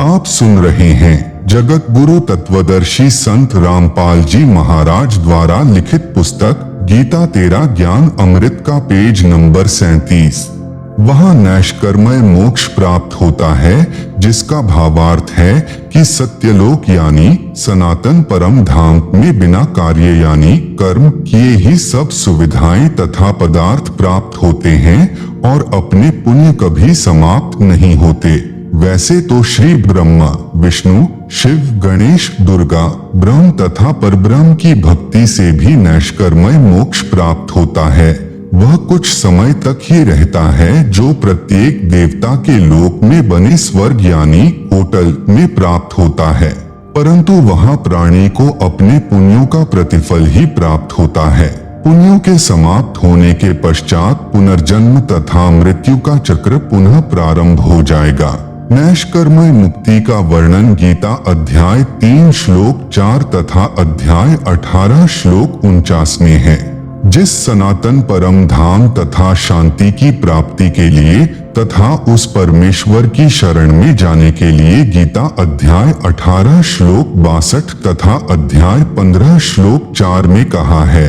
आप सुन रहे हैं जगत गुरु तत्वदर्शी संत रामपाल जी महाराज द्वारा लिखित पुस्तक गीता तेरा ज्ञान अमृत का पेज नंबर 37। वहाँ नैष्कर्मय मोक्ष प्राप्त होता है, जिसका भावार्थ है कि सत्यलोक यानी सनातन परम धाम में बिना कार्य यानी कर्म किए ही सब सुविधाएं तथा पदार्थ प्राप्त होते हैं और अपने पुण्य कभी समाप्त नहीं होते। वैसे तो श्री ब्रह्मा, विष्णु, शिव, गणेश, दुर्गा, ब्रह्म तथा परब्रह्म की भक्ति से भी नैष्कर्मय मोक्ष प्राप्त होता है। वह कुछ समय तक ही रहता है, जो प्रत्येक देवता के लोक में बने स्वर्ग यानी होटल में प्राप्त होता है, परंतु वहां प्राणी को अपने पुण्यों का प्रतिफल ही प्राप्त होता है। पुण्यों के समाप्त होने के पश्चात पुनर्जन्म तथा मृत्यु का चक्र पुनः प्रारंभ हो जाएगा। नैष्कर्मय मुक्ति का वर्णन गीता अध्याय 3 श्लोक 4 तथा अध्याय 18 श्लोक 49 में है। जिस सनातन परम धाम तथा शांति की प्राप्ति के लिए तथा उस परमेश्वर की शरण में जाने के लिए गीता अध्याय 18 श्लोक 62 तथा अध्याय 15 श्लोक 4 में कहा है,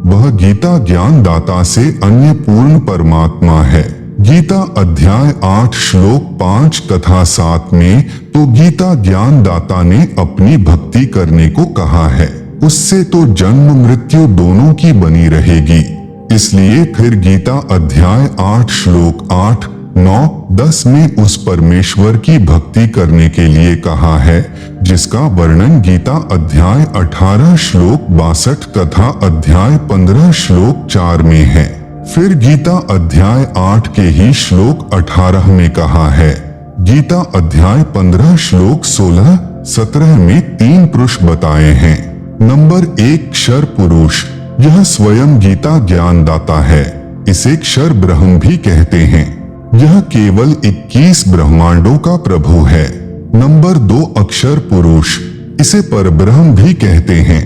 वह गीता ज्ञान दाता से अन्य पूर्ण परमात्मा है। गीता अध्याय 8 श्लोक 5 तथा 7 में तो गीता ज्ञान दाता ने अपनी भक्ति करने को कहा है, उससे तो जन्म मृत्यु दोनों की बनी रहेगी। इसलिए फिर गीता अध्याय 8 श्लोक 8, 9, 10 में उस परमेश्वर की भक्ति करने के लिए कहा है, जिसका वर्णन गीता अध्याय 18 श्लोक 62 तथा अध्याय 15 श्लोक 4 में है। फिर गीता अध्याय 8 के ही श्लोक 18 में कहा है। गीता अध्याय 15 श्लोक 16, 17 में 3 पुरुष बताए हैं। नंबर 1 क्षर पुरुष, यह स्वयं गीता ज्ञान दाता है। इसे क्षर ब्रह्म भी कहते हैं। यह केवल 21 ब्रह्मांडों का प्रभु है। नंबर 2 अक्षर पुरुष, इसे परब्रह्म भी कहते हैं।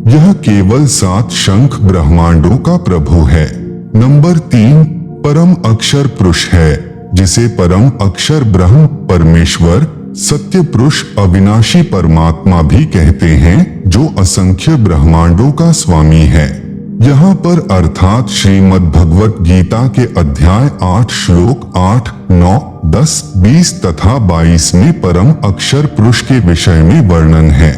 यह केवल 7 शंख ब्रह्मांडों का प्रभु है। नंबर 3 परम अक्षर पुरुष है, जिसे परम अक्षर ब्रह्म परमेश्वर सत्य पुरुष अविनाशी परमात्मा भी कहते हैं, जो असंख्य ब्रह्मांडों का स्वामी है। यहाँ पर अर्थात श्रीमद् भगवत गीता के अध्याय 8 श्लोक 8, 9, 10, 20 तथा 22 में परम अक्षर पुरुष के विषय में वर्णन है।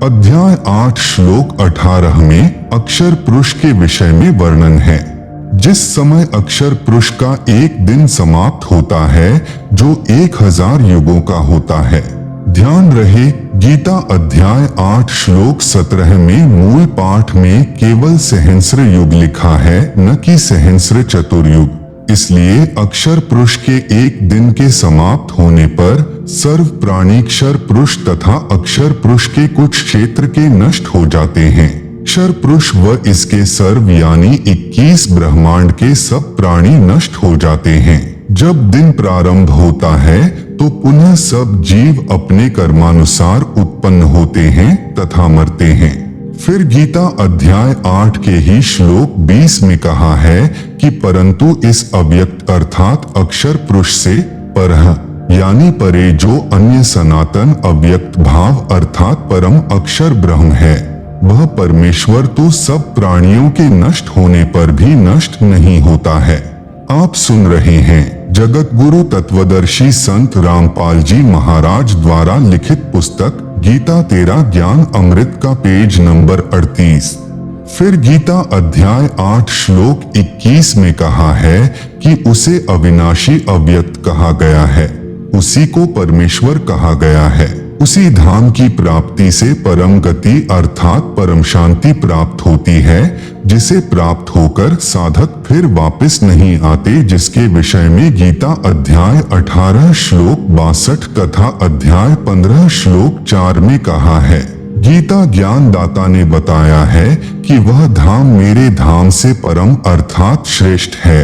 अध्याय 8 श्लोक 18 में अक्षर पुरुष के विषय में वर्णन है। जिस समय अक्षर पुरुष का एक दिन समाप्त होता है, जो 1000 युगों का होता है। ध्यान रहे, गीता अध्याय 8 श्लोक 17 में मूल पाठ में केवल सहस्र युग लिखा है, न कि सहस्र चतुर्युग। इसलिए अक्षर पुरुष के एक दिन के समाप्त होने पर सर्व प्राणी क्षर पुरुष तथा अक्षर पुरुष के कुछ क्षेत्र के नष्ट हो जाते हैं। क्षर पुरुष व इसके सर्व यानी 21 ब्रह्मांड के सब प्राणी नष्ट हो जाते हैं। जब दिन प्रारंभ होता है तो पुनः सब जीव अपने कर्मानुसार उत्पन्न होते हैं तथा मरते हैं। फिर गीता अध्याय 8 के ही श्लोक 20 में कहा है कि परंतु इस अव्यक्त अर्थात अक्षर पुरुष से परह यानी परे जो अन्य सनातन अव्यक्त भाव अर्थात परम अक्षर ब्रह्म है, वह परमेश्वर तो सब प्राणियों के नष्ट होने पर भी नष्ट नहीं होता है। आप सुन रहे हैं जगत गुरु तत्वदर्शी संत रामपाल जी महाराज द्वारा लिखित पुस्तक गीता तेरा ज्ञान अमृत का पेज नंबर 38। फिर गीता अध्याय 8 श्लोक 21 में कहा है कि उसे अविनाशी अव्यक्त कहा गया है, उसी को परमेश्वर कहा गया है। उसी धाम की प्राप्ति से परम गति अर्थात परम शांति प्राप्त होती है, जिसे प्राप्त होकर साधक फिर वापस नहीं आते, जिसके विषय में गीता अध्याय 18 श्लोक 62 तथा अध्याय 15 श्लोक 4 में कहा है। गीता ज्ञान दाता ने बताया है कि वह धाम मेरे धाम से परम अर्थात श्रेष्ठ है,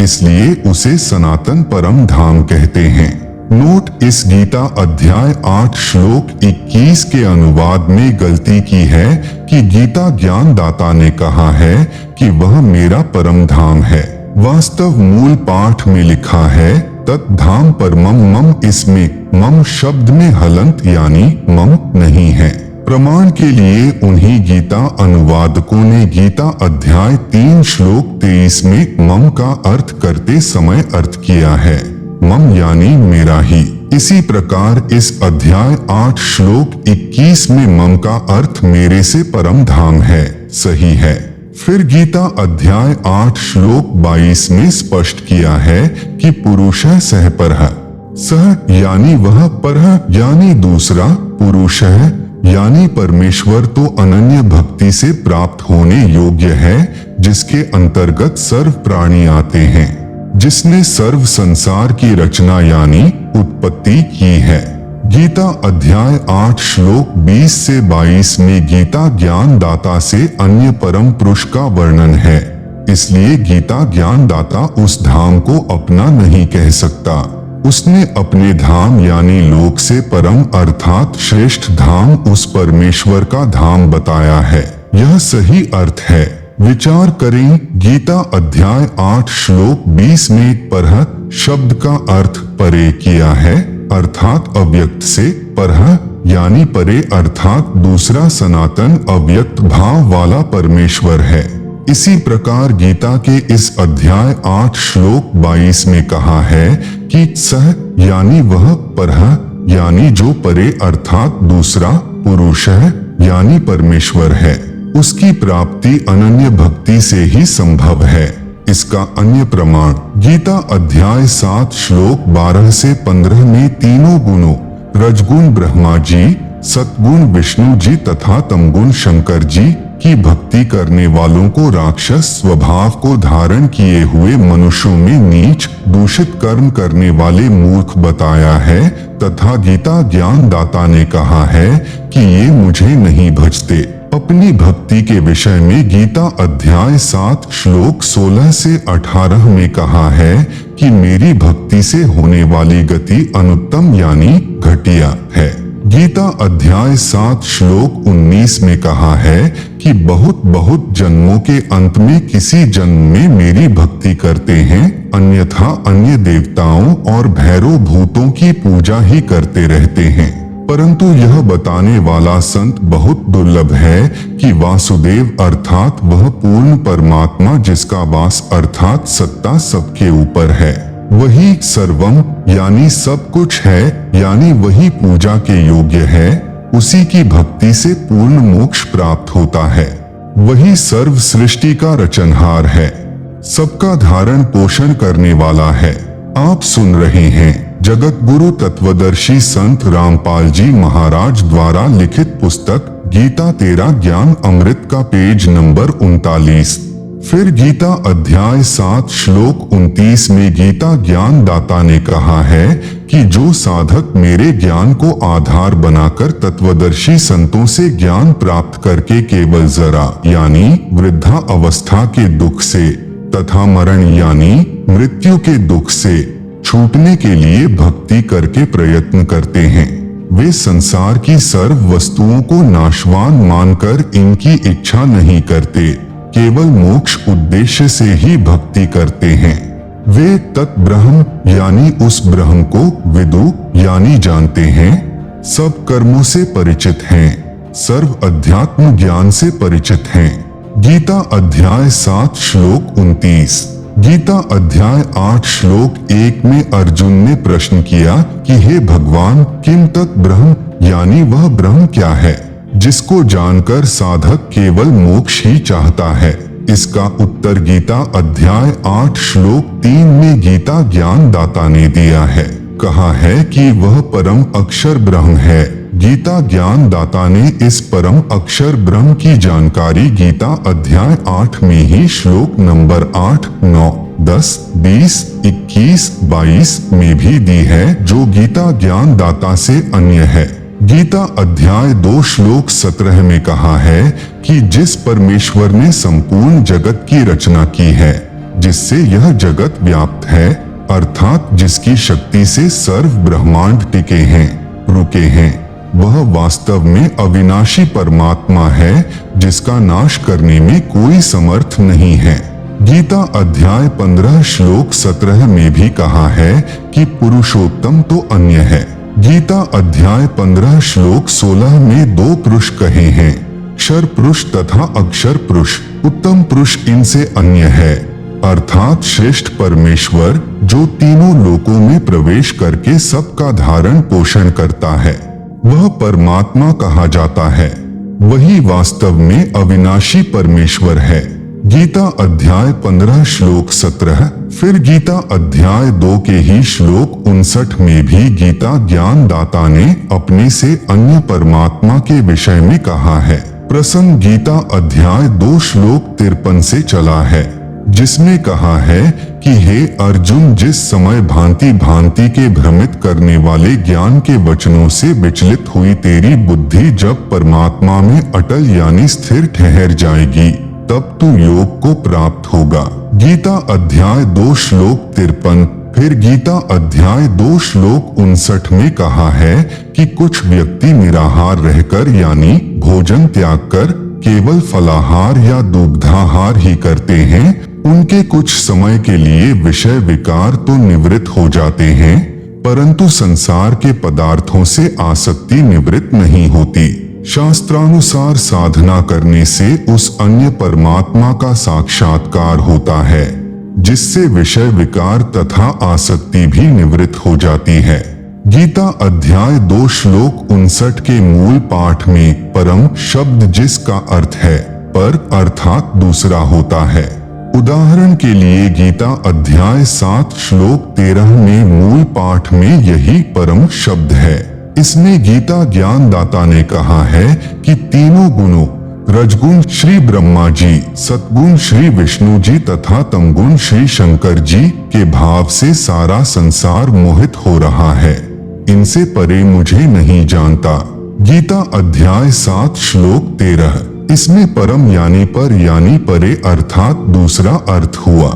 इसलिए उसे सनातन परम धाम कहते हैं। नोट, इस गीता अध्याय 8 श्लोक 21 के अनुवाद में गलती की है कि गीता ज्ञान दाता ने कहा है कि वह मेरा परम धाम है। वास्तव मूल पाठ में लिखा है तत् धाम पर मम इसमें मम शब्द में हलंत यानी मम नहीं है। प्रमाण के लिए उन्हीं गीता अनुवादकों ने गीता अध्याय 3 श्लोक 23 में मम का अर्थ करते समय अर्थ किया है मम यानी मेरा ही। इसी प्रकार इस अध्याय 8 श्लोक 21 में मम का अर्थ मेरे से परम धाम है, सही है। फिर गीता अध्याय 8 श्लोक 22 में स्पष्ट किया है कि पुरुषः सह परः, सह यानी वह, परः यानी दूसरा, पुरुषः यानी परमेश्वर तो अनन्य भक्ति से प्राप्त होने योग्य है, जिसके अंतर्गत सर्व प्राणी आते हैं, जिसने सर्व संसार की रचना यानी उत्पत्ति की है। गीता अध्याय 8 श्लोक 20 से 22 में गीता ज्ञान दाता से अन्य परम पुरुष का वर्णन है। इसलिए गीता ज्ञान दाता उस धाम को अपना नहीं कह सकता। उसने अपने धाम यानी लोक से परम अर्थात श्रेष्ठ धाम उस परमेश्वर का धाम बताया है। यह सही अर्थ है। विचार करें, गीता अध्याय 8 श्लोक 20 में परः शब्द का अर्थ परे किया है, अर्थात अव्यक्त से, परः यानी परे अर्थात दूसरा सनातन अव्यक्त भाव वाला परमेश्वर है। इसी प्रकार गीता के इस अध्याय 8 श्लोक 22 में कहा है कि सह यानी वह, परः यानी जो परे अर्थात दूसरा, पुरुषः यानी परमेश्वर है, उसकी प्राप्ति अनन्य भक्ति से ही संभव है। इसका अन्य प्रमाण गीता अध्याय 7 श्लोक 12 से 15 में तीनों गुणों रजगुण ब्रह्मा जी, सतगुण विष्णु जी तथा तमगुण शंकर जी की भक्ति करने वालों को राक्षस स्वभाव को धारण किए हुए मनुष्यों में नीच दूषित कर्म करने वाले मूर्ख बताया है, तथा गीता ज्ञान दाता ने कहा है कि ये मुझे नहीं भजते। अपनी भक्ति के विषय में गीता अध्याय 7 श्लोक 16 से 18 में कहा है कि मेरी भक्ति से होने वाली गति अनुत्तम यानी घटिया है। गीता अध्याय 7 श्लोक 19 में कहा है कि बहुत बहुत जन्मों के अंत में किसी जन्म में मेरी भक्ति करते हैं, अन्यथा अन्य देवताओं और भैरव भूतों की पूजा ही करते रहते हैं। परंतु यह बताने वाला संत बहुत दुर्लभ है कि वासुदेव अर्थात वह पूर्ण परमात्मा जिसका वास अर्थात सत्ता सबके ऊपर है, वही सर्वम यानी सब कुछ है, यानी वही पूजा के योग्य है। उसी की भक्ति से पूर्ण मोक्ष प्राप्त होता है। वही सर्व सृष्टि का रचनहार है, सबका धारण पोषण करने वाला है। आप सुन रहे हैं जगत गुरु तत्वदर्शी संत रामपाल जी महाराज द्वारा लिखित पुस्तक गीता तेरा ज्ञान अमृत का पेज नंबर 39। फिर गीता अध्याय 7 श्लोक 29 में गीता ज्ञान दाता ने कहा है कि जो साधक मेरे ज्ञान को आधार बनाकर तत्वदर्शी संतों से ज्ञान प्राप्त करके केवल जरा यानी वृद्धा अवस्था के दुख से तथा मरण यानी मृत्यु के दुख से छूटने के लिए भक्ति करके प्रयत्न करते हैं, वे संसार की सर्व वस्तुओं को नाशवान मानकर इनकी इच्छा नहीं करते, केवल मोक्ष उद्देश्य से ही भक्ति करते हैं। वे तत्ब्रह्म यानी उस ब्रह्म को विदु यानी जानते हैं, सब कर्मों से परिचित हैं, सर्व अध्यात्म ज्ञान से परिचित हैं। गीता अध्याय 7 श्लोक 29। गीता अध्याय 8 श्लोक 1 में अर्जुन ने प्रश्न किया कि हे भगवान, किम तत् ब्रह्म यानी वह ब्रह्म क्या है जिसको जानकर साधक केवल मोक्ष ही चाहता है। इसका उत्तर गीता अध्याय 8 श्लोक 3 में गीता ज्ञान दाता ने दिया है। कहा है कि वह परम अक्षर ब्रह्म है। गीता ज्ञान दाता ने इस परम अक्षर ब्रह्म की जानकारी गीता अध्याय 8 में ही श्लोक नंबर 8, 9, 10, 20, 21, 22 में भी दी है, जो गीता ज्ञान दाता से अन्य है। गीता अध्याय 2 श्लोक 17 में कहा है कि जिस परमेश्वर ने संपूर्ण जगत की रचना की है, जिससे यह जगत व्याप्त है, अर्थात जिसकी शक्ति से सर्व ब्रह्मांड टिके हैं, रुके हैं, वह वास्तव में अविनाशी परमात्मा है, जिसका नाश करने में कोई समर्थ नहीं है। गीता अध्याय 15 श्लोक 17 में भी कहा है कि पुरुषोत्तम तो अन्य है। गीता अध्याय 15 श्लोक 16 में दो पुरुष कहे हैं, क्षर पुरुष तथा अक्षर पुरुष। उत्तम पुरुष इनसे अन्य है, अर्थात श्रेष्ठ परमेश्वर जो तीनों लोकों में प्रवेश करके सबका धारण पोषण करता है, वह परमात्मा कहा जाता है। वही वास्तव में अविनाशी परमेश्वर है। गीता अध्याय 15 श्लोक 17। फिर गीता अध्याय 2 के ही श्लोक 59 में भी गीता ज्ञान दाता ने अपने से अन्य परमात्मा के विषय में कहा है। प्रसंग गीता अध्याय 2 श्लोक 53 से चला है, जिसमें कहा है कि हे अर्जुन, जिस समय भांति भांति के भ्रमित करने वाले ज्ञान के वचनों से विचलित हुई तेरी बुद्धि जब परमात्मा में अटल यानी स्थिर ठहर जाएगी, तब तू योग को प्राप्त होगा। गीता अध्याय 2 श्लोक 53। फिर गीता अध्याय 2 श्लोक 59 में कहा है कि कुछ व्यक्ति निराहार रहकर यानी भोजन त्याग कर केवल फलाहार या दुग्धाहार ही करते हैं। उनके कुछ समय के लिए विषय विकार तो निवृत्त हो जाते हैं, परंतु संसार के पदार्थों से आसक्ति निवृत्त नहीं होती। शास्त्रानुसार साधना करने से उस अन्य परमात्मा का साक्षात्कार होता है, जिससे विषय विकार तथा आसक्ति भी निवृत्त हो जाती है। गीता अध्याय 2 श्लोक 59 के मूल पाठ में परम शब्द जिसका अर्थ है पर अर्थात दूसरा होता है। उदाहरण के लिए गीता अध्याय 7 श्लोक 13 में मूल पाठ में यही परम शब्द है। इसमें गीता ज्ञान दाता ने कहा है कि तीनों गुणों रजगुण श्री ब्रह्मा जी, सतगुण श्री विष्णु जी तथा तमगुण श्री शंकर जी के भाव से सारा संसार मोहित हो रहा है। इनसे परे मुझे नहीं जानता। गीता अध्याय 7 श्लोक 13। इसमें परम यानी पर यानी परे अर्थात दूसरा अर्थ हुआ।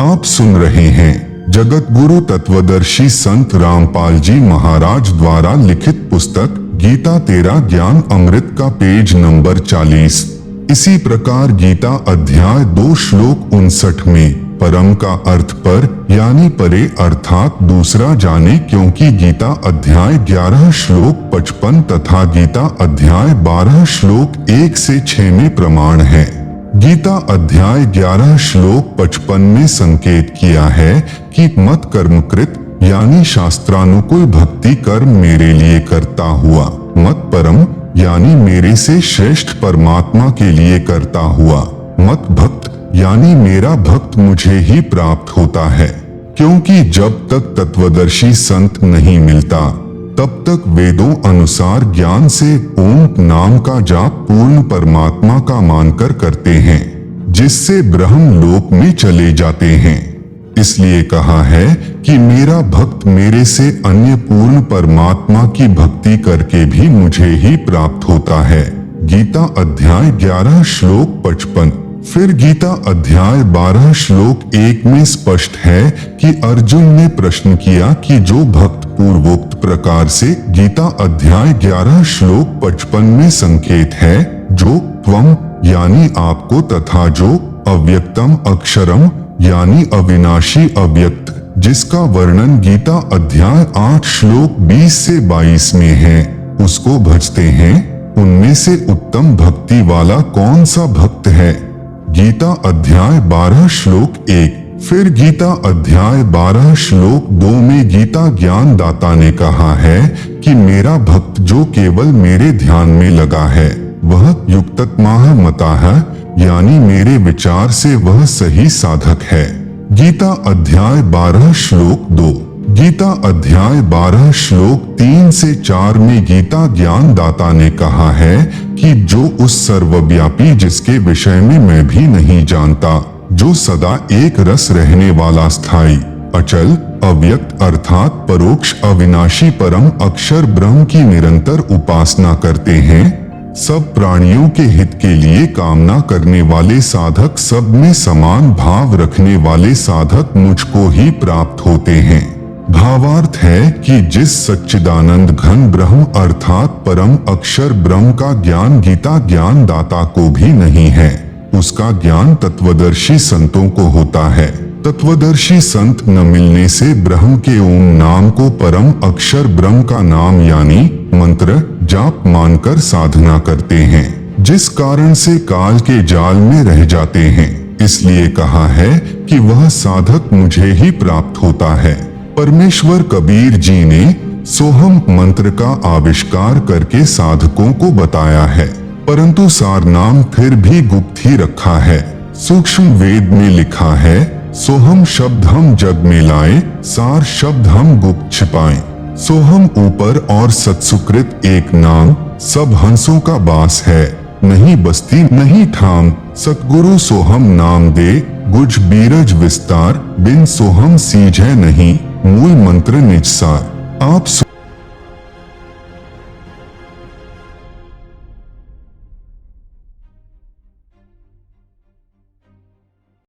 आप सुन रहे हैं जगत गुरु तत्वदर्शी संत रामपाल जी महाराज द्वारा लिखित पुस्तक गीता तेरा ज्ञान अमृत का पेज नंबर 40। इसी प्रकार गीता अध्याय 2 श्लोक 59 में परम का अर्थ पर यानी परे अर्थात दूसरा जाने, क्योंकि गीता अध्याय 11 श्लोक 55 तथा गीता अध्याय 12 श्लोक 1 से 6 में प्रमाण है। गीता अध्याय 11 श्लोक 55 में संकेत किया है कि मत कर्मकृत यानी शास्त्रानुकूल भक्ति कर्म मेरे लिए करता हुआ, मत परम यानी मेरे से श्रेष्ठ परमात्मा के लिए करता हुआ, मत भक्त यानी मेरा भक्त मुझे ही प्राप्त होता है। क्योंकि जब तक तत्वदर्शी संत नहीं मिलता, तब तक वेदों अनुसार ज्ञान से ओम नाम का जाप पूर्ण परमात्मा का मानकर करते हैं, जिससे ब्रह्म लोक में चले जाते हैं। इसलिए कहा है कि मेरा भक्त मेरे से अन्य पूर्ण परमात्मा की भक्ति करके भी मुझे ही प्राप्त होता है। गीता अध्याय 11 श्लोक 55। फिर गीता अध्याय 12 श्लोक 1 में स्पष्ट है कि अर्जुन ने प्रश्न किया कि जो भक्त पूर्वोक्त प्रकार से गीता अध्याय 11 श्लोक 55 में संकेत है, जो त्वम यानी आपको तथा जो अव्यक्तम अक्षरम यानी अविनाशी अव्यक्त जिसका वर्णन गीता अध्याय 8 श्लोक 20 से 22 में है, उसको भजते हैं, उनमें से उत्तम भक्ति वाला कौन सा भक्त है। गीता अध्याय 12 श्लोक 1। फिर गीता अध्याय 12 श्लोक 2 में गीता ज्ञान दाता ने कहा है कि मेरा भक्त जो केवल मेरे ध्यान में लगा है, वह युक्ततमाह मताह यानी मेरे विचार से वह सही साधक है। गीता अध्याय 12 श्लोक 2। गीता अध्याय 12 श्लोक 3 से 4 में गीता ज्ञान दाता ने कहा है कि जो उस सर्वव्यापी जिसके विषय में मैं भी नहीं जानता, जो सदा एक रस रहने वाला स्थायी अचल अव्यक्त अर्थात परोक्ष अविनाशी परम अक्षर ब्रह्म की निरंतर उपासना करते हैं, सब प्राणियों के हित के लिए कामना करने वाले साधक, सब में समान भाव रखने वाले साधक मुझको ही प्राप्त होते हैं। भावार्थ है कि जिस सच्चिदानंद घन ब्रह्म अर्थात परम अक्षर ब्रह्म का ज्ञान गीता ज्ञान दाता को भी नहीं है, उसका ज्ञान तत्वदर्शी संतों को होता है। तत्वदर्शी संत न मिलने से ब्रह्म के ओम नाम को परम अक्षर ब्रह्म का नाम यानी मंत्र जाप मानकर साधना करते हैं, जिस कारण से काल के जाल में रह जाते हैं। इसलिए कहा है कि वह साधक मुझे ही प्राप्त होता है। परमेश्वर कबीर जी ने सोहम मंत्र का आविष्कार करके साधकों को बताया है, परंतु सारनाम फिर भी गुप्त ही रखा है। सूक्ष्म वेद में लिखा है, सोहम शब्द हम जग में लाए, सार शब्द हम गुप्त छिपाएं। सोहम ऊपर और सत्सुकृत एक नाम, सब हंसों का बास है, नहीं बस्ती नहीं ठाम। सतगुरु सोहम नाम दे, गुज बीरज विस्तार, बिन सोहम सीझै नहीं, मूल मंत्र निज सार। आप